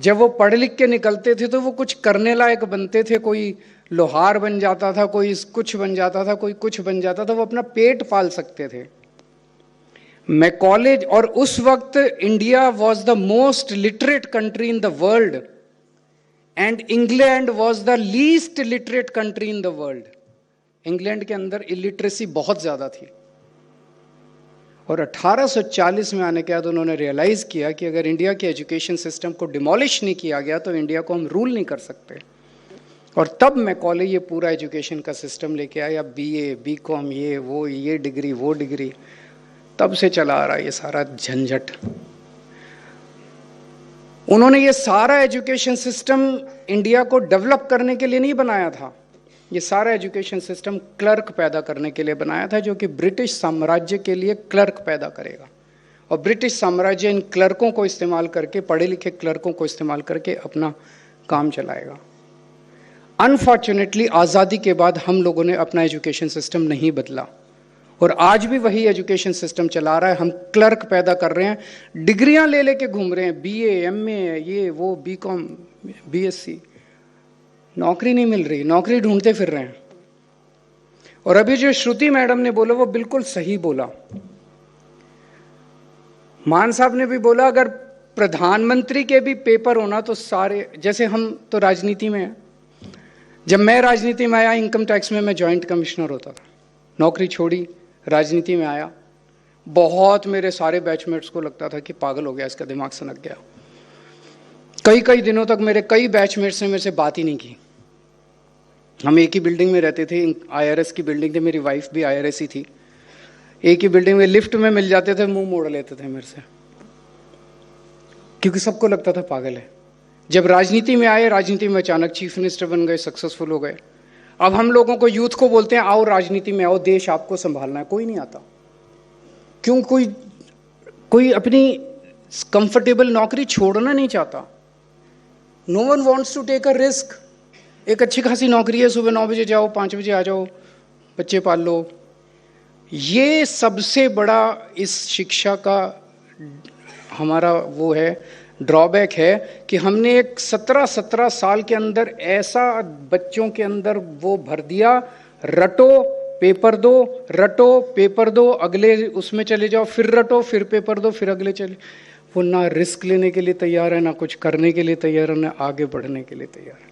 जब वो पढ़ लिख के निकलते थे तो वो कुछ करने लायक बनते थे, कोई लोहार बन जाता था, कोई कुछ बन जाता था, कोई कुछ बन जाता था, वो अपना पेट पाल सकते थे। मैकॉले, और उस वक्त India was the most literate country in the world and England was the least literate country in the world. England के अंदर इलिटरेसी बहुत ज्यादा थी, और 1840 में आने के बाद उन्होंने रियलाइज किया कि अगर इंडिया के एजुकेशन सिस्टम को डिमोलिश नहीं किया गया तो इंडिया को हम रूल नहीं कर सकते। और तब मैकॉले ये पूरा एजुकेशन का सिस्टम लेके आया, बीए, बीकॉम, ये वो, ये डिग्री, वो डिग्री, तब से चला आ रहा है ये सारा झंझट। उन्होंने ये सारा एजुकेशन सिस्टम इंडिया को डेवलप करने के लिए नहीं बनाया था, ये सारा एजुकेशन सिस्टम क्लर्क पैदा करने के लिए बनाया था, जो कि ब्रिटिश साम्राज्य के लिए क्लर्क पैदा करेगा। और ब्रिटिश साम्राज्य इन क्लर्कों को इस्तेमाल करके, पढ़े लिखे क्लर्कों को इस्तेमाल करके अपना काम चलाएगा। अनफॉर्चुनेटली आज़ादी के बाद हम लोगों ने अपना एजुकेशन सिस्टम नहीं बदला, और आज भी वही एजुकेशन सिस्टम चला रहा है। हम क्लर्क पैदा कर रहे हैं, डिग्रियां ले लेके घूम रहे हैं, बीए, एमए, ये वो, बीकॉम, बीएससी, नौकरी नहीं मिल रही, नौकरी ढूंढते फिर रहे हैं। और अभी जो श्रुति मैडम ने बोला वो बिल्कुल सही बोला। मान साहब ने भी बोला अगर प्रधानमंत्री के भी पेपर होना तो सारे, जैसे हम तो राजनीति में हैं, जब मैं राजनीति में आया इनकम टैक्स में मैं जॉइंट कमिश्नर होता था, नौकरी छोड़ी, राजनीति में आया, बहुत मेरे सारे बैचमेट्स को लगता था कि पागल हो गया, इसका दिमाग सनक गया। कई कई दिनों तक मेरे कई बैचमेट्स ने मेरे से बात ही नहीं की। हम एक ही बिल्डिंग में रहते थे, आईआरएस की बिल्डिंग थी, मेरी वाइफ भी आईआरएस ही थी, एक ही बिल्डिंग में लिफ्ट में मिल जाते थे, मुंह मोड़ लेते थे मेरे से, क्योंकि सबको लगता था पागल है। जब राजनीति में आए, राजनीति में अचानक चीफ मिनिस्टर बन गए, सक्सेसफुल हो गए। अब हम लोगों को, यूथ को बोलते हैं आओ राजनीति में आओ, देश आपको संभालना है, कोई नहीं आता। क्यों? कोई अपनी कंफर्टेबल नौकरी छोड़ना नहीं चाहता। No one wants to take a risk. एक अच्छी खासी नौकरी है, सुबह 9 बजे जाओ, 5 बजे आ जाओ, बच्चे पाल लो। ये सबसे बड़ा इस शिक्षा का हमारा वो है, ड्रॉबैक है कि हमने एक 17 साल के अंदर ऐसा बच्चों के अंदर वो भर दिया, रटो पेपर दो, रटो पेपर दो, अगले उसमें चले जाओ, फिर रटो, फिर पेपर दो, फिर अगले चले। वो ना रिस्क लेने के लिए तैयार है, ना कुछ करने के लिए तैयार है, ना आगे बढ़ने के लिए तैयार है।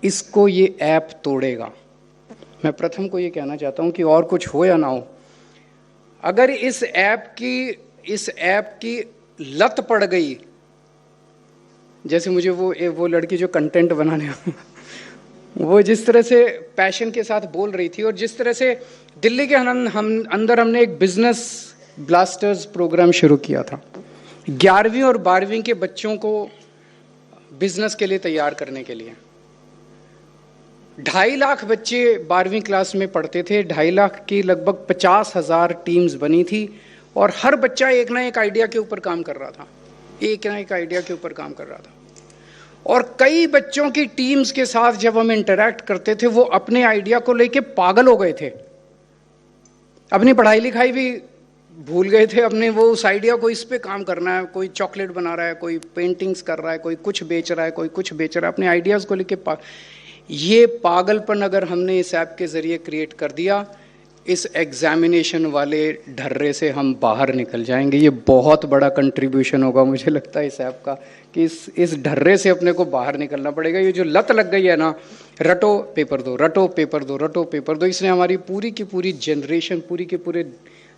इसको ये ऐप तोड़ेगा। मैं प्रथम को ये कहना चाहता हूँ कि और कुछ हो या ना हो, अगर इस ऐप की लत पड़ गई, जैसे मुझे वो लड़की जो कंटेंट बनाने वो जिस तरह से पैशन के साथ बोल रही थी, और जिस तरह से दिल्ली के अंदर हमने एक बिजनेस ब्लास्टर्स प्रोग्राम शुरू किया था 11वीं और 12वीं के बच्चों को बिजनेस के लिए तैयार करने के लिए। 2.5 लाख बच्चे 12वीं क्लास में पढ़ते थे, 2.5 लाख की लगभग 50,000 टीम्स बनी थी, और हर बच्चा एक ना एक आइडिया के ऊपर काम कर रहा था, एक ना एक आइडिया के ऊपर काम कर रहा था। और कई बच्चों की टीम्स के साथ जब हम इंटरैक्ट करते थे, वो अपने आइडिया को लेके पागल हो गए थे, अपनी पढ़ाई लिखाई भी भूल गए थे, अपने वो उस आइडिया को, इस पे काम करना है, कोई चॉकलेट बना रहा है, कोई पेंटिंग्स कर रहा है, कोई कुछ बेच रहा है, कोई कुछ बेच रहा है, अपने आइडियाज को लेके ये पागलपन अगर हमने इस ऐप के जरिए क्रिएट कर दिया, इस एग्जामिनेशन वाले ढर्रे से हम बाहर निकल जाएंगे। ये बहुत बड़ा कंट्रीब्यूशन होगा मुझे लगता है इस ऐप का, कि इस ढर्रे से अपने को बाहर निकलना पड़ेगा। ये जो लत लग गई है ना, रटो पेपर दो, रटो पेपर दो, रटो पेपर दो, इसने हमारी पूरी की पूरी जनरेशन, पूरी के पूरे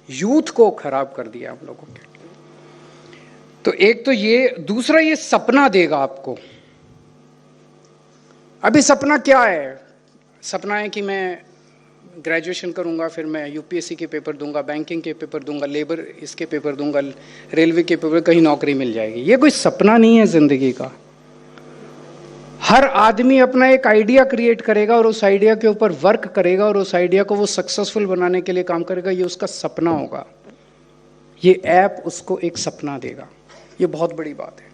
यूथ को खराब कर दिया हम लोगों के। तो एक तो ये, दूसरा ये सपना देगा आपको। अभी सपना क्या है? सपना है कि मैं ग्रेजुएशन करूंगा, फिर मैं यूपीएससी के पेपर दूंगा, बैंकिंग के पेपर दूंगा, लेबर इसके पेपर दूंगा, रेलवे के पेपर, कहीं नौकरी मिल जाएगी। ये कोई सपना नहीं है जिंदगी का। हर आदमी अपना एक आइडिया क्रिएट करेगा और उस आइडिया के ऊपर वर्क करेगा और उस आइडिया को वो सक्सेसफुल बनाने के लिए काम करेगा। ये उसका सपना होगा। ये ऐप उसको एक सपना देगा। ये बहुत बड़ी बात है।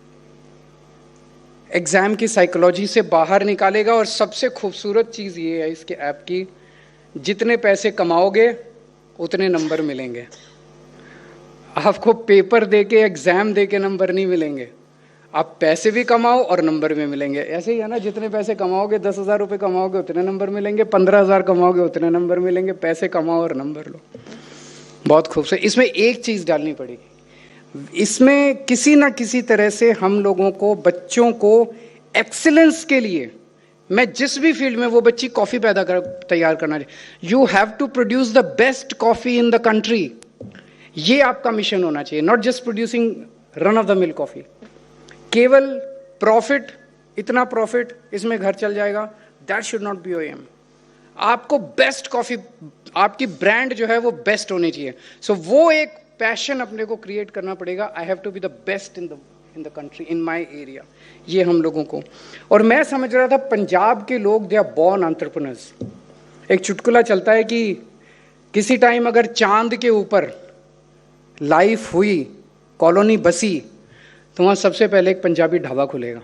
एग्जाम की साइकोलॉजी से बाहर निकालेगा। और सबसे खूबसूरत चीज ये है इसके ऐप की, जितने पैसे कमाओगे उतने नंबर मिलेंगे। आपको पेपर देके, एग्जाम देके नंबर नहीं मिलेंगे, आप पैसे भी कमाओ और नंबर भी मिलेंगे। ऐसे ही है ना, जितने पैसे कमाओगे, 10,000 रुपये कमाओगे उतने नंबर मिलेंगे, 15,000 कमाओगे उतने नंबर मिलेंगे। पैसे कमाओ और नंबर लो। बहुत खूबसूरत। इसमें एक चीज़ डालनी पड़ेगी, इसमें किसी ना किसी तरह से हम लोगों को, बच्चों को एक्सीलेंस के लिए, मैं जिस भी फील्ड में, वो बच्ची कॉफ़ी तैयार करना चाहिए। You have to produce the best coffee in the country. ये आपका मिशन होना चाहिए, not just producing run of the mill coffee. केवल प्रॉफिट, इतना प्रॉफिट, इसमें घर चल जाएगा, that should not be your aim. आपको बेस्ट कॉफ़ी, आपकी ब्रांड जो है वो बेस्ट होनी चाहिए। सो वो एक पैशन अपने को क्रिएट करना पड़ेगा। I have to be the best in the country, in my area. ये हम लोगों को। और मैं समझ रहा था पंजाब के लोग, दे आर बॉर्न एंटरप्रेन्योर्स। एक चुटकुला चलता है कि किसी टाइम अगर चांद के ऊपर लाइफ हुई, कॉलोनी बसी, तो वहाँ सबसे पहले एक पंजाबी ढाबा खुलेगा।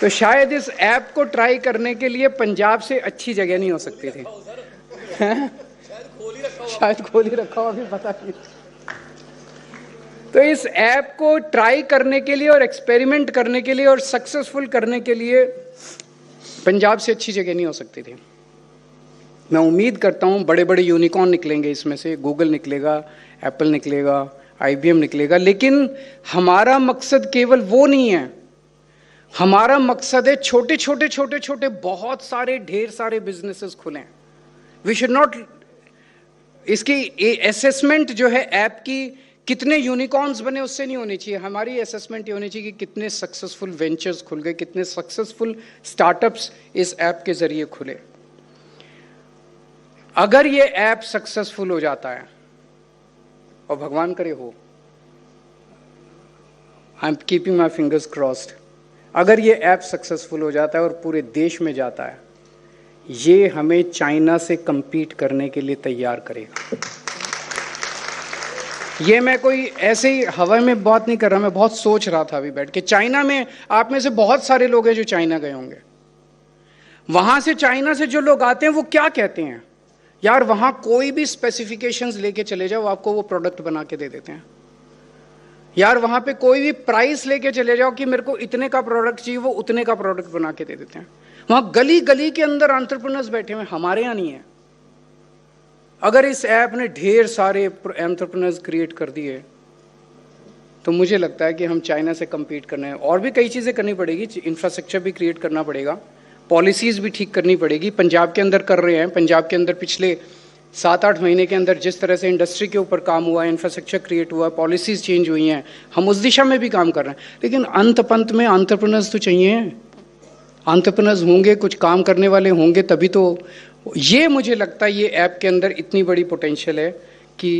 तो शायद इस ऐप को ट्राई करने के लिए पंजाब से अच्छी जगह नहीं हो सकती थी। शायद खोल ही रखा हो, अभी पता नहीं। तो इस ऐप को ट्राई करने के लिए और एक्सपेरिमेंट करने के लिए और सक्सेसफुल करने के लिए पंजाब से अच्छी जगह नहीं हो सकती थी। मैं उम्मीद करता हूँ बड़े बड़े यूनिकॉर्न निकलेंगे इसमें से, गूगल निकलेगा, एप्पल निकलेगा, IBM निकलेगा। लेकिन हमारा मकसद केवल वो नहीं है। हमारा मकसद है छोटे छोटे छोटे छोटे बहुत सारे, ढेर सारे बिजनेसेस खुलें। वी शुड नॉट, इसकी असेसमेंट जो है ऐप की, कितने यूनिकॉर्न्स बने उससे नहीं होनी चाहिए। हमारी असेसमेंट ये होनी चाहिए कि कितने सक्सेसफुल वेंचर्स खुल गए, कितने सक्सेसफुल स्टार्टअप्स इस ऐप के जरिए खुले। अगर ये ऐप सक्सेसफुल हो जाता है, और भगवान करे हो, I am keeping my fingers crossed, अगर ये ऐप सक्सेसफुल हो जाता है और पूरे देश में जाता है, ये हमें चाइना से compete करने के लिए तैयार करेगा। ये मैं कोई ऐसे ही हवा में बात नहीं कर रहा, मैं बहुत सोच रहा था अभी बैठ के। चाइना में, आप में से बहुत सारे लोग हैं जो चाइना गए होंगे। वहां से, चाइना से जो लोग आते हैं वो क्या कहते हैं, यार वहां कोई भी स्पेसिफिकेशंस लेके चले जाओ, आपको वो प्रोडक्ट बना के दे देते हैं। यार वहां पे कोई भी प्राइस लेके चले जाओ कि मेरे को इतने का प्रोडक्ट चाहिए, वो उतने का प्रोडक्ट बना के दे देते हैं। वहां गली गली के अंदर एंटरप्रेन्योर्स बैठे हुए, हमारे यहाँ नहीं है। अगर इस ऐप ने ढेर सारे एंटरप्रेन्योर्स क्रिएट कर दिए, तो मुझे लगता है कि हम चाइना से compete करने, और भी कई चीजें करनी पड़ेगी। इंफ्रास्ट्रक्चर भी क्रिएट करना पड़ेगा, पॉलिसीज भी ठीक करनी पड़ेगी। पंजाब के अंदर कर रहे हैं। पंजाब के अंदर पिछले 7-8 महीने के अंदर जिस तरह से इंडस्ट्री के ऊपर काम हुआ है, इंफ्रास्ट्रक्चर क्रिएट हुआ, पॉलिसीज चेंज हुई हैं, हम उस दिशा में भी काम कर रहे हैं। लेकिन अंत पंत में एंटरप्रेन्योर्स तो चाहिए। एंटरप्रेन्योर्स होंगे, कुछ काम करने वाले होंगे, तभी तो। ये मुझे लगता है ये ऐप के अंदर इतनी बड़ी पोटेंशियल है कि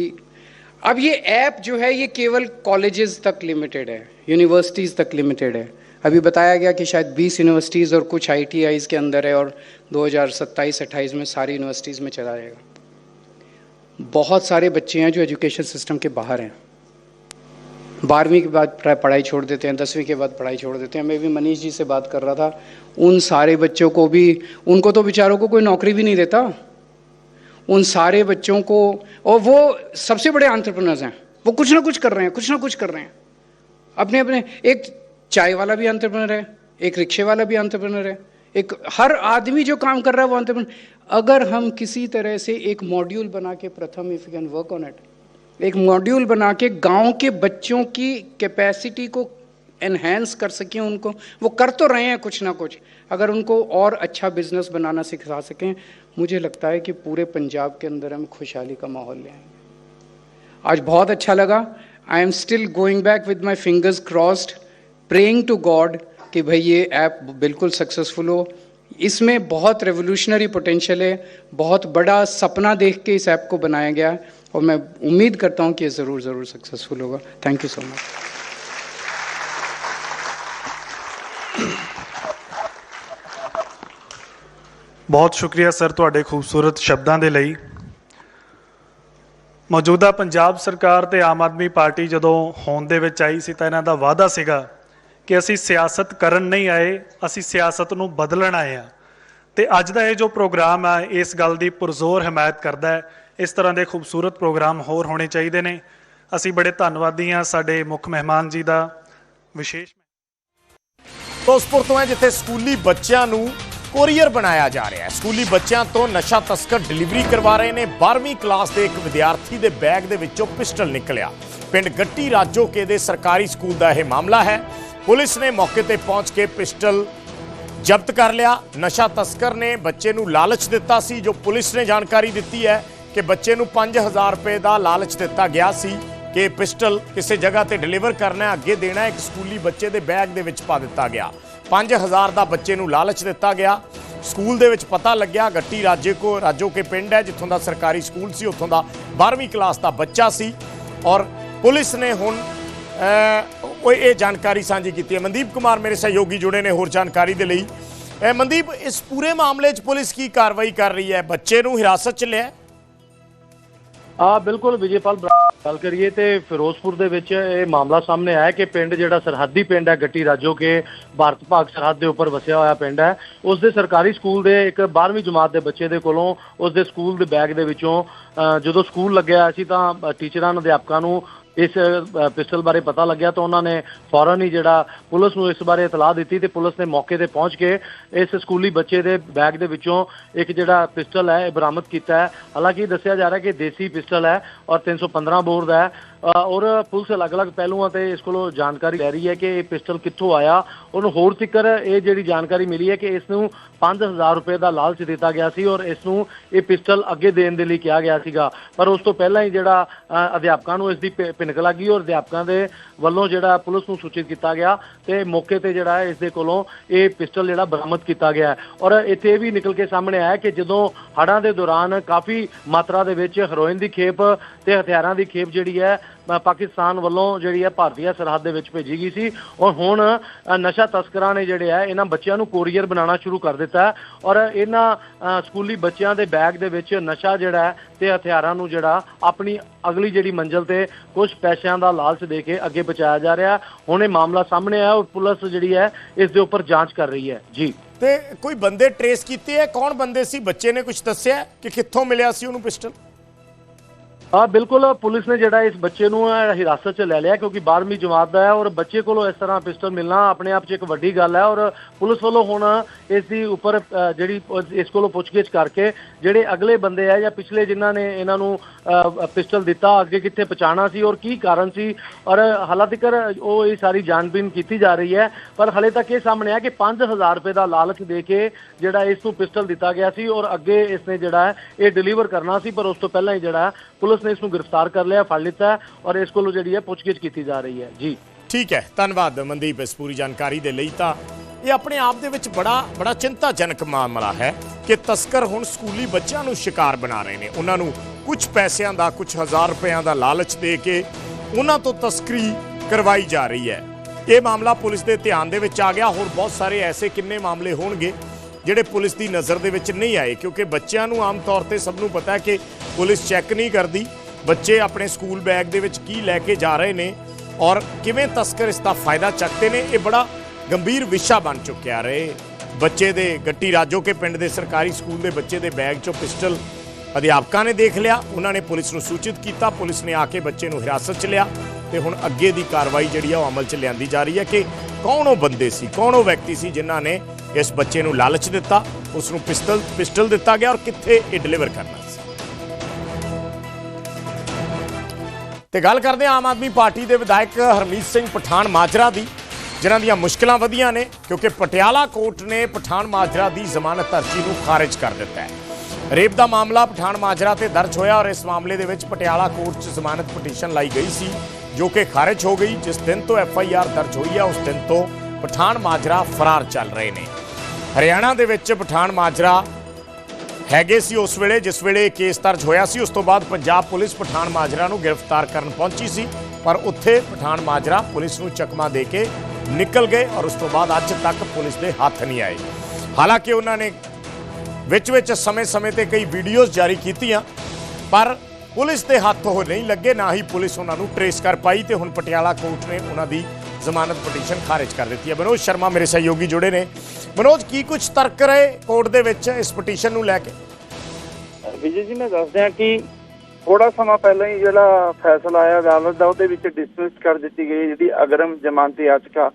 अब ये ऐप जो है ये केवल कॉलेजेस तक लिमिटेड है, यूनिवर्सिटीज़ तक लिमिटेड है। अभी बताया गया कि शायद 20 यूनिवर्सिटीज़ और कुछ ITIs के अंदर है, और 2027-28 में सारी यूनिवर्सिटीज़ में चला जाएगा। बहुत सारे बच्चे हैं जो एजुकेशन सिस्टम के बाहर हैं, 12वीं के बाद पढ़ाई छोड़ देते हैं, 10वीं के बाद पढ़ाई छोड़ देते हैं। मैं भी मनीष जी से बात कर रहा था, उन सारे बच्चों को भी, उनको तो बेचारों को कोई नौकरी भी नहीं देता। उन सारे बच्चों को, और वो सबसे बड़े एंटरप्रेन्योर्स हैं, वो कुछ ना कुछ कर रहे हैं, कुछ ना कुछ कर रहे हैं अपने अपने। एक चाय वाला भी एंटरप्रेन्योर है, एक रिक्शे वाला भी एंटरप्रेन्योर है, एक हर आदमी जो काम कर रहा है वो एंटरप्रेन्योर। अगर हम किसी तरह से एक मॉड्यूल बना के, प्रथम if you can work on it, एक मॉड्यूल बना के गांव के बच्चों की कैपेसिटी को एनहेंस कर सकें, उनको, वो कर तो रहे हैं कुछ ना कुछ, अगर उनको और अच्छा बिजनेस बनाना सिखा सकें, मुझे लगता है कि पूरे पंजाब के अंदर हम खुशहाली का माहौल ले आएंगे। आज बहुत अच्छा लगा। I am still going back with my fingers crossed, praying to God कि भाई ये ऐप बिल्कुल सक्सेसफुल हो। इसमें बहुत रेवोल्यूशनरी पोटेंशियल है, बहुत बड़ा सपना देख के इस ऐप को बनाया गया है, और मैं उम्मीद करता हूँ कि ये ज़रूर सक्सेसफुल होगा। Thank you so much. बहुत शुक्रिया सर ਤੁਹਾਡੇ खूबसूरत शब्दों के लिए। मौजूदा पंजाब सरकार ते आम आदमी पार्टी जदों होंद दे विच आई सी तां इन्हां दा वादा सीगा कि असी सियासत करन नहीं आए, असी सियासत नूं बदलण आए हैं। तो अज का यह जो प्रोग्राम है इस गल की पुरजोर हिमायत करता है। इस तरह के खूबसूरत प्रोग्राम होर होने चाहिए ने। ਅਸੀਂ ਬੜੇ ਧੰਨਵਾਦੀ ਹਾਂ ਸਾਡੇ ਮੁੱਖ ਮਹਿਮਾਨ ਜੀ ਦਾ ਵਿਸ਼ੇਸ਼। ਫਿਰੋਜ਼ਪੁਰ ਤੋਂ ਹੈ ਜਿੱਥੇ ਸਕੂਲੀ ਬੱਚਿਆਂ ਨੂੰ ਕੋਰੀਅਰ ਬਣਾਇਆ ਜਾ ਰਿਹਾ ਹੈ। ਸਕੂਲੀ ਬੱਚਿਆਂ ਤੋਂ ਨਸ਼ਾ ਤਸਕਰ ਡਿਲੀਵਰੀ ਕਰਵਾ ਰਹੇ ਨੇ। 12ਵੀਂ ਕਲਾਸ ਦੇ ਇੱਕ ਵਿਦਿਆਰਥੀ ਦੇ ਬੈਗ ਦੇ ਵਿੱਚੋਂ ਪਿਸਟਲ ਨਿਕਲਿਆ। ਪਿੰਡ ਗੱਟੀ ਰਾਜੋਕੇ ਦੇ ਸਰਕਾਰੀ ਸਕੂਲ ਦਾ ਇਹ ਮਾਮਲਾ ਹੈ। ਪੁਲਿਸ ਨੇ ਮੌਕੇ ਤੇ ਪਹੁੰਚ ਕੇ ਪਿਸਟਲ ਜ਼ਬਤ ਕਰ ਲਿਆ। ਨਸ਼ਾ ਤਸਕਰ ਨੇ ਬੱਚੇ ਨੂੰ ਲਾਲਚ ਦਿੱਤਾ ਸੀ। ਜੋ ਪੁਲਿਸ ਨੇ ਜਾਣਕਾਰੀ ਦਿੱਤੀ ਹੈ ਕਿ ਬੱਚੇ ਨੂੰ 5000 ਰੁਪਏ ਦਾ ਲਾਲਚ ਦਿੱਤਾ ਗਿਆ ਸੀ ਕਿ ਪਿਸਟਲ ਕਿਸੇ ਜਗ੍ਹਾ ਤੇ ਡਿਲੀਵਰ ਕਰਨਾ, ਅੱਗੇ ਦੇਣਾ। ਇੱਕ ਸਕੂਲੀ ਬੱਚੇ ਦੇ ਬੈਗ ਦੇ ਵਿੱਚ ਪਾ ਦਿੱਤਾ ਗਿਆ। 5000 ਦਾ ਬੱਚੇ ਨੂੰ ਲਾਲਚ ਦਿੱਤਾ ਗਿਆ। ਸਕੂਲ ਦੇ ਵਿੱਚ ਪਤਾ ਲੱਗਿਆ ਗੱਟੀ ਰਾਜੋਕੇ ਪਿੰਡ ਹੈ ਜਿੱਥੋਂ ਦਾ ਸਰਕਾਰੀ ਸਕੂਲ ਸੀ, ਉੱਥੋਂ ਦਾ 12ਵੀਂ ਕਲਾਸ ਦਾ ਬੱਚਾ ਸੀ ਔਰ ਪੁਲਿਸ ਨੇ ਹੁਣ ਇਹ ਜਾਣਕਾਰੀ ਸਾਂਝੀ ਕੀਤੀ ਹੈ। ਮਨਦੀਪ ਕੁਮਾਰ ਮੇਰੇ ਸਹਿਯੋਗੀ जुड़े ने होर जानकारी के लिए। मनदीप, इस पूरे मामले पुलिस की कार्रवाई कर रही है, बच्चे नूं हिरासत च लिया? बिल्कुल विजयपाल, गल करिए तो फिरोजपुर दे विच ये मामला सामने आया कि पिंड जिहड़ा सरहदी पिंड है गट्टी राजोके भारत भाग सरहद के उपर वसिया होया पिंड है, उसके सरकारी स्कूल के एक 12वीं जमात के बच्चे के कोलों उसके स्कूल के बैग के विचों जो स्कूल लग्या सी तां टीचरां अध्यापकां नूं इस पिस्टल बारे पता लग्या तो उन्होंने फौरन ही जिहड़ा पुलिस नूं इस बारे इतलाह दी तो पुलिस ने मौके पर पहुँच के इस स्कूली बच्चे के बैग के विचों एक जिहड़ा पिस्टल है बरामद किया है। हालांकि दस्सिया जा रहा है कि देसी पिस्टल है और 315 बोर का है और पुलिस अलग अलग पहलुओं से इस को जानकारी ले रही है कि पिस्टल कित्थों आया। और होर तिकर ये जिहड़ी जानकारी मिली है कि इसनूं 5000 रुपए का लालच दिता गया सी और इसनूं ये पिस्टल अगे देने के लिए कहा गया सीगा, पर उस तो पहला ही जिहड़ा अध्यापकां नूं इसदी भिनक लग गई और अध्यापकां दे वल्लों जिहड़ा पुलिस नूं सूचित किया गया तो मौके पर जिहड़ा इस दे कोलों ये पिस्टल जिहड़ा बरामद किया गया है। और इत्थे भी निकल के सामने आया कि जदों हड़ां दे दौरान काफ़ी मात्रा दे विच हेरोइन की खेप ते हथियारां की खेप जिहड़ी है पाकिस्तान वालों जिहड़ी है भारतीय सरहद दे विच भेजी गई सी और हुण नशा तस्करां ने जिहड़े है इन्हां बच्चिआं नूं कोरियर बनाना शुरू कर दिता है और इन्हां स्कूली बच्चिआं दे बैग दे विच नशा जिहड़ा है ते हथियारां नूं जिहड़ा अपनी अगली जिहड़ी मंजिल ते कुछ पैसिਆਂ ਦਾ लालच दे के अगे पहुंचाया जा रहा है। हुण ये मामला सामने आया और पुलिस जिहड़ी है इस दे उपर जांच कर रही है। जी ते कोई बंदे ट्रेस कीते है? कौन बंदे सी? बच्चे ने कुछ दस्सिया कि कित्थों मिलिया सी उहनूं पिस्टल? हाँ बिल्कुल, पुलिस ने जिहड़ा इस बच्चे नूं हिरासत च ले लिया क्योंकि 12वीं जमात का है और बच्चे कोलों इस तरह पिस्टल मिलना अपने आप च एक वड्डी गल है और पुलिस वालों हुण इसदी उपर जिहड़ी इस कोलों पुछगिछ करके जिहड़े अगले बंदे है या पिछले जिन्हां ने इन्हां नूं पिस्टल दिता अगे कित्थे पहुंचाना सी और की कारण सी और हालां तक वो ये सारी जांचबीन की जा रही है। पर हले तक ये सामने है कि 5000 रुपए का लालच दे के जिहड़ा इस नूं पिस्टल दिता गया सी और अगे इसने जिहड़ा है ये डिलीवर करना सी, पर उस तो पहला ही जिहड़ा पुलिस ने इसको गिरफ्तार कर लिया, फड़ लिता है और इस को जिहड़ी है पुछगिछ की जा रही है। जी ठीक है, धन्यवाद मनदीप इस पूरी जानकारी दे लई। तां ये अपने आप दे विच बड़ा चिंताजनक मामला है कि तस्कर हुण स्कूली बच्चों नूं शिकार बना रहे हैं। उन्हां नूं कुछ पैसों का कुछ 1000 रुपयों का लालच दे के उन्हां तो तस्करी करवाई जा रही है। ये मामला पुलिस के ध्यान दे विच आ गया। होर बहुत सारे ऐसे किन्ने मामले होणगे ਜਿਹੜੇ पुलिस की नज़र ਦੇ ਵਿੱਚ नहीं आए क्योंकि ਬੱਚਿਆਂ ਨੂੰ आम तौर पर सब ਨੂੰ पता है कि पुलिस चैक नहीं करती ਬੱਚੇ अपने स्कूल बैग ਦੇ ਵਿੱਚ ਕੀ ਲੈ ਕੇ ਜਾ ਰਹੇ ਨੇ और ਕਿਵੇਂ ਤਸਕਰ ਇਸ ਦਾ ਫਾਇਦਾ ਚੱਕਦੇ ਨੇ। ਇਹ ਬੜਾ ਗੰਭੀਰ ਵਿਸ਼ਾ ਬਣ ਚੁੱਕਿਆ ਰਹੇ। ਬੱਚੇ ਦੇ ਗੱਟੀ ਰਾਜੋਕੇ ਪਿੰਡ ਦੇ ਸਰਕਾਰੀ ਸਕੂਲ ਦੇ ਬੱਚੇ ਦੇ ਬੈਗ 'ਚੋਂ ਪਿਸਟਲ ਅਧਿਆਪਕਾਂ ਨੇ ਦੇਖ ਲਿਆ, ਉਹਨਾਂ ਨੇ ਪੁਲਿਸ ਨੂੰ ਸੂਚਿਤ ਕੀਤਾ, ਪੁਲਿਸ ਨੇ ਆ ਕੇ ਬੱਚੇ ਨੂੰ ਹਿਰਾਸਤ 'ਚ ਲਿਆ ਤੇ ਹੁਣ ਅੱਗੇ ਦੀ ਕਾਰਵਾਈ ਜਿਹੜੀ ਆ ਉਹ ਅਮਲ 'ਚ ਲਿਆਂਦੀ ਜਾ ਰਹੀ ਹੈ ਕਿ ਕੌਣ ਉਹ ਬੰਦੇ ਸੀ, ਕੌਣ ਉਹ ਵਿਅਕਤੀ ਸੀ ਜਿਨ੍ਹਾਂ ਨੇ इस बच्चे नूं लालच दिता, उसनूं पिस्टल दिता गया और कित्थे ये डिलीवर करना सी। ते गल करदे आम आदमी पार्टी के विधायक हरमीत सिंह पठान माजरा दी, जिन्हां दीयां मुश्किलां वधियां ने क्योंकि पटियाला कोर्ट ने पठान माजरा की जमानत अर्जी नूं खारिज कर दिता है। रेप का मामला पठान माजरा ते दर्ज होया और इस मामले दे विच पटियाला कोर्ट 'च जमानत पटीशन लाई गई सी जो कि खारिज हो गई। जिस दिन तो FIR दर्ज हुई है उस दिन तो पठान माजरा फरार चल रहे हैं। हरियाणा ਦੇ ਵਿੱਚ ਪਠਾਨ ਮਾਜਰਾ ਹੈਗੇ ਸੀ ਉਸ ਵੇਲੇ ਜਿਸ ਵੇਲੇ ਕੇਸ ਦਰਜ ਹੋਇਆ ਸੀ। ਉਸ ਤੋਂ ਬਾਅਦ ਪੰਜਾਬ ਪੁਲਿਸ ਪਠਾਨ ਮਾਜਰਾ ਨੂੰ ਗ੍ਰਿਫਤਾਰ ਕਰਨ ਪਹੁੰਚੀ ਸੀ ਪਰ ਉੱਥੇ ਪਠਾਨ ਮਾਜਰਾ ਪੁਲਿਸ ਨੂੰ ਚਕਮਾ ਦੇ ਕੇ ਨਿਕਲ ਗਏ ਔਰ ਉਸ ਤੋਂ ਬਾਅਦ ਅੱਜ ਤੱਕ ਪੁਲਿਸ ਦੇ ਹੱਥ ਨਹੀਂ ਆਏ। ਹਾਲਾਂਕਿ ਉਹਨਾਂ ਨੇ ਵਿੱਚ ਸਮੇਂ-ਸਮੇਂ ਤੇ ਕਈ ਵੀਡੀਓਜ਼ ਜਾਰੀ ਕੀਤੀਆਂ ਪਰ ਪੁਲਿਸ ਦੇ ਹੱਥ ਉਹ ਨਹੀਂ ਲੱਗੇ, ਨਾ ਹੀ ਪੁਲਿਸ ਉਹਨਾਂ ਨੂੰ ਟ੍ਰੇਸ ਕਰ ਪਾਈ ਤੇ ਹੁਣ ਪਟਿਆਲਾ ਕੋਰਟ ਨੇ ਉਹਨਾਂ ਦੀ ਜ਼ਮਾਨਤ ਪਟੀਸ਼ਨ ਖਾਰਿਜ ਕਰ ਦਿੱਤੀ ਹੈ। ਮਨੋਜ ਸ਼ਰਮਾ ਮੇਰੇ ਸਹਿਯੋਗੀ ਜੁੜੇ ਨੇ। मनोज की कुछ तर्क रहे कोर्ट दे विच इस पटीशन नूं लैके? विजय जी मैं दस दियां कि ਥੋੜਾ ਸਮਾਂ ਪਹਿਲਾਂ ਹੀ ਜਿਹੜਾ ਫੈਸਲਾ ਆਇਆ ਅਦਾਲਤ ਦਾ ਉਹਦੇ ਵਿੱਚ ਡਿਸਮਿਸ ਕਰ ਦਿੱਤੀ ਗਈ ਜਿਹੜੀ ਅਗਰਮ ਜ਼ਮਾਨਤੀ ਯਾਚਕਾ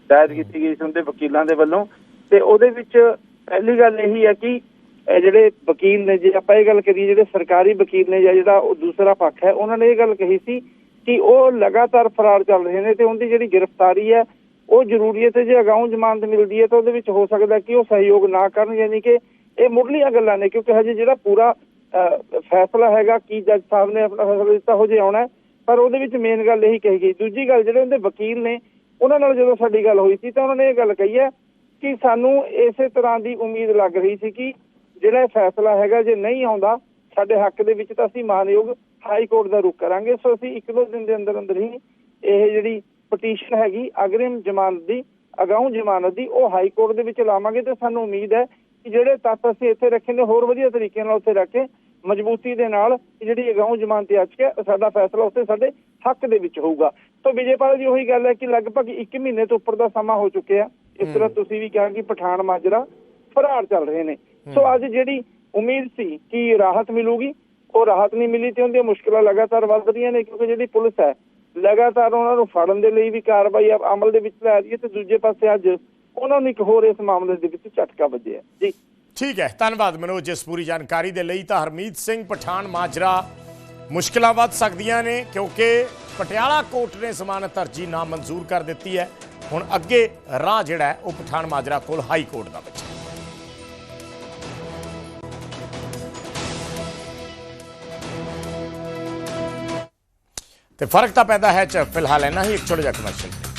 ਦਾਇਰ ਕੀਤੀ ਗਈ ਸੀ ਉਹਦੇ ਵਕੀਲਾਂ ਦੇ ਵੱਲੋਂ। ਤੇ ਉਹਦੇ ਵਿੱਚ ਪਹਿਲੀ ਗੱਲ ਇਹੀ ਹੈ ਕਿ ਇਹ ਜਿਹੜੇ ਵਕੀਲ ਨੇ, ਜੇ ਆਪਾਂ ਇਹ ਗੱਲ ਕਰੀਏ ਜਿਹੜੇ ਸਰਕਾਰੀ ਵਕੀਲ ਨੇ ਜਾਂ ਜਿਹੜਾ ਉਹ ਦੂਸਰਾ ਪੱਖ ਹੈ, ਉਹਨਾਂ ਨੇ ਇਹ ਗੱਲ ਕਹੀ ਸੀ ਕਿ ਉਹ ਲਗਾਤਾਰ ਫਰਾਰ ਚੱਲ ਰਹੇ ਨੇ ਤੇ ਉਹਦੀ ਜਿਹੜੀ ਗ੍ਰਿਫਤਾਰੀ ਹੈ ਉਹ ਜ਼ਰੂਰੀ ਹੈ ਤੇ ਜੇ ਅਗਾਊਂ ਜ਼ਮਾਨਤ ਮਿਲਦੀ ਹੈ ਤਾਂ ਉਹਦੇ ਵਿੱਚ ਹੋ ਸਕਦਾ ਕਿ ਉਹ ਸਹਿਯੋਗ ਨਾ ਕਰਨ। ਯਾਨੀ ਕਿ ਇਹ ਮੁੱਢਲੀਆਂ ਗੱਲਾਂ ਨੇ, ਕਿਉਂਕਿ ਹਜੇ ਜਿਹੜਾ ਪੂਰਾ ਫੈਸਲਾ ਹੈਗਾ ਕਿ ਜੱਜ ਸਾਹਿਬ ਨੇ ਆਪਣਾ ਫੈਸਲਾ ਦਿੱਤਾ ਹੋ ਜੇ ਆਉਣਾ, ਪਰ ਉਹਦੇ ਵਿੱਚ ਮੇਨ ਗੱਲ ਇਹੀ ਕਹੀ ਗਈ। ਦੂਜੀ ਗੱਲ, ਜਿਹੜੇ ਉਹਦੇ ਵਕੀਲ ਨੇ ਉਹਨਾਂ ਨਾਲ ਜਦੋਂ ਸਾਡੀ ਗੱਲ ਹੋਈ ਸੀ ਤਾਂ ਉਹਨਾਂ ਨੇ ਇਹ ਗੱਲ ਕਹੀ ਹੈ ਕਿ ਸਾਨੂੰ ਇਸੇ ਤਰ੍ਹਾਂ ਦੀ ਉਮੀਦ ਲੱਗ ਰਹੀ ਸੀ ਕਿ ਜਿਹੜਾ ਫੈਸਲਾ ਹੈਗਾ ਜੇ ਨਹੀਂ ਆਉਂਦਾ ਸਾਡੇ ਹੱਕ ਦੇ ਵਿੱਚ ਤਾਂ ਅਸੀਂ ਮਾਨਯੋਗ ਹਾਈ ਕੋਰਟ ਦਾ ਰੁਖ ਕਰਾਂਗੇ। ਸੋ ਅਸੀਂ 1-2 ਦਿਨ ਦੇ ਅੰਦਰ ਅੰਦਰ ਹੀ ਇਹ ਜਿਹੜੀ ਪਟੀਸ਼ਨ ਹੈਗੀ ਅਗਰਿਮ ਜ਼ਮਾਨਤ ਦੀ, ਅਗਾਊਂ ਜ਼ਮਾਨਤ ਦੀ, ਉਹ ਹਾਈ ਕੋਰਟ ਦੇ ਵਿੱਚ ਲਾਵਾਂਗੇ। ਤੇ ਸਾਨੂੰ ਉਮੀਦ ਹੈ ਕਿ ਜਿਹੜੇ ਤੱਤ ਅਸੀਂ ਇੱਥੇ ਰੱਖੇ ਨੇ ਹੋਰ ਵਧੀਆ ਤਰੀਕੇ ਨਾਲ ਉੱਥੇ ਰੱਖ ਕੇ ਮਜ਼ਬੂਤੀ ਦੇ ਨਾਲ ਜਿਹੜੀ ਅਗਾਊਂ ਜ਼ਮਾਨਤ ਯਾਚਕਾ ਸਾਡਾ ਫੈਸਲਾ ਉੱਥੇ ਸਾਡੇ ਹੱਕ ਦੇ ਵਿੱਚ ਹੋਊਗਾ। ਤਾਂ ਵਿਜੇਪਾਲ ਜੀ ਉਹੀ ਗੱਲ ਹੈ ਕਿ ਲਗਭਗ 1 ਮਹੀਨੇ ਤੋਂ ਉੱਪਰ ਦਾ ਸਮਾਂ ਹੋ ਚੁੱਕਿਆ। ਇਸ ਤਰ੍ਹਾਂ ਤੁਸੀਂ ਵੀ ਕਿਹਾ ਕਿ ਪਠਾਨ ਮਾਜਰਾ ਫਰਾਰ ਚੱਲ ਰਹੇ ਨੇ। ਸੋ ਅੱਜ ਜਿਹੜੀ ਉਮੀਦ ਸੀ ਕਿ ਰਾਹਤ ਮਿਲੂਗੀ, ਉਹ ਰਾਹਤ ਨਹੀਂ ਮਿਲੀ ਤੇ ਉਹਦੀਆਂ ਮੁਸ਼ਕਲਾਂ ਲਗਾਤਾਰ ਵੱਧ ਰਹੀਆਂ ਨੇ, ਕਿਉਂਕਿ ਜਿਹੜੀ ਪੁਲਿਸ ਹੈ ਲਗਾਤਾਰ ਉਹਨਾਂ ਨੂੰ ਫੜਨ ਦੇ ਲਈ ਵੀ ਕਾਰਵਾਈ ਅਮਲ ਦੇ ਵਿੱਚ ਲੈ ਰਹੀ ਹੈ ਤੇ ਦੂਜੇ ਪਾਸੇ ਅੱਜ ਉਹਨਾਂ ਨੂੰ ਇੱਕ ਹੋਰ ਇਸ ਮਾਮਲੇ ਦੇ ਵਿੱਚ ਝਟਕਾ ਵੱਜਿਆ ਜੀ। ਠੀਕ ਹੈ, ਧੰਨਵਾਦ ਮਨੋਜ ਇਸ ਪੂਰੀ ਜਾਣਕਾਰੀ ਦੇ ਲਈ। ਤਾਂ ਹਰਮੀਤ ਸਿੰਘ ਪਠਾਨ ਮਾਜਰਾ ਮੁਸ਼ਕਿਲਾਂ ਵੱਧ ਸਕਦੀਆਂ ਨੇ ਕਿਉਂਕਿ ਪਟਿਆਲਾ ਕੋਰਟ ਨੇ ਜ਼ਮਾਨਤ ਅਰਜੀ ਨਾ ਮਨਜ਼ੂਰ ਕਰ ਦਿੱਤੀ ਹੈ। ਹੁਣ ਅੱਗੇ ਰਾਹ ਜਿਹੜਾ ਹੈ ਉਹ ਪਠਾਨ ਮਾਜਰਾ ਕੋਲ ਹਾਈ ਕੋਰਟ ਦਾ ਬਚਿਆ। ਤੇ ਫਰਕ ਤਾਂ ਪੈਦਾ ਹੈ। ਫਿਲਹਾਲ ਇੰਨਾ ਹੀ, ਇੱਕ ਛੋਟਾ ਜਿਹਾ ਕਮਰਸ਼ੀਅਲ।